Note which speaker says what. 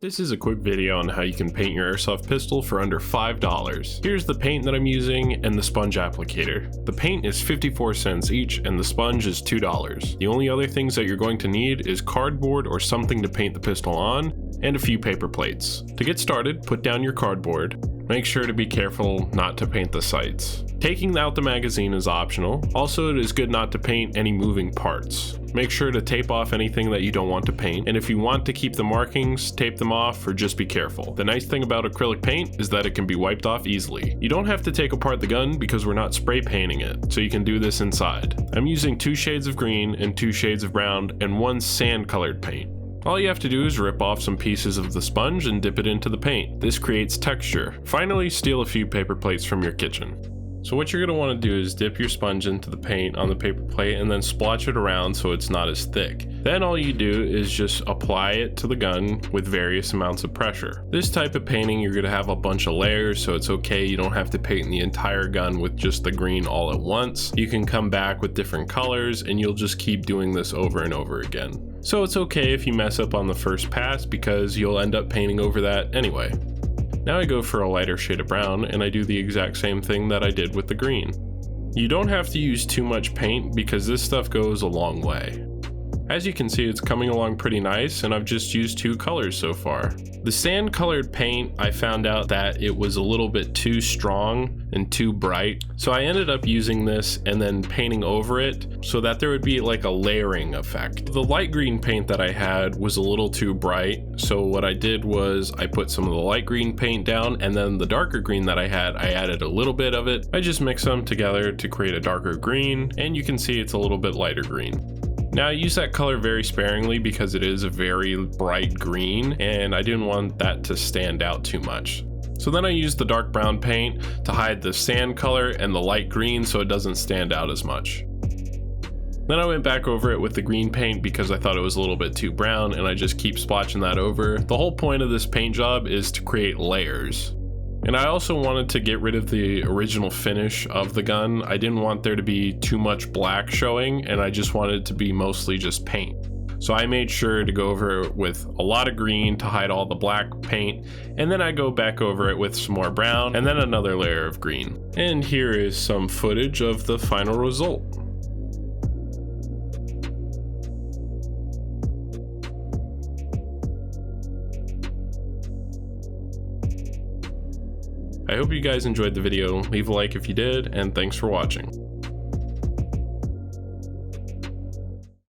Speaker 1: This is a quick video on how you can paint your airsoft pistol for under $5. Here's the paint that I'm using and the sponge applicator. The paint is 54 cents each and the sponge is $2. The only other things that you're going to need is cardboard or something to paint the pistol on, and a few paper plates. To get started, put down your cardboard. Make sure to be careful not to paint the sights. Taking out the magazine is optional. Also, it is good not to paint any moving parts. Make sure to tape off anything that you don't want to paint, and if you want to keep the markings, tape them off or just be careful. The nice thing about acrylic paint is that it can be wiped off easily. You don't have to take apart the gun because we're not spray painting it, so you can do this inside. I'm using 2 shades of green and 2 shades of brown and 1 sand colored paint. All you have to do is rip off some pieces of the sponge and dip it into the paint. This creates texture. Finally, steal a few paper plates from your kitchen. So what you're going to want to do is dip your sponge into the paint on the paper plate and then splotch it around so it's not as thick. Then all you do is just apply it to the gun with various amounts of pressure. This type of painting, you're going to have a bunch of layers, so it's okay. You don't have to paint the entire gun with just the green all at once. You can come back with different colors and you'll just keep doing this over and over again. So it's okay if you mess up on the first pass because you'll end up painting over that anyway. Now I go for a lighter shade of brown and I do the exact same thing that I did with the green. You don't have to use too much paint because this stuff goes a long way. As you can see, it's coming along pretty nice and I've just used 2 colors so far. The sand colored paint, I found out that it was a little bit too strong and too bright. So I ended up using this and then painting over it so that there would be like a layering effect. The light green paint that I had was a little too bright. So what I did was I put some of the light green paint down and then the darker green that I had, I added a little bit of it. I just mixed them together to create a darker green and you can see it's a little bit lighter green. Now I use that color very sparingly because it is a very bright green and I didn't want that to stand out too much. So then I used the dark brown paint to hide the sand color and the light green so it doesn't stand out as much. Then I went back over it with the green paint because I thought it was a little bit too brown and I just keep splotching that over. The whole point of this paint job is to create layers. And I also wanted to get rid of the original finish of the gun. I didn't want there to be too much black showing and I just wanted it to be mostly just paint. So I made sure to go over it with a lot of green to hide all the black paint, and then I go back over it with some more brown and then another layer of green. And here is some footage of the final result. I hope you guys enjoyed the video. Leave a like if you did, and thanks for watching.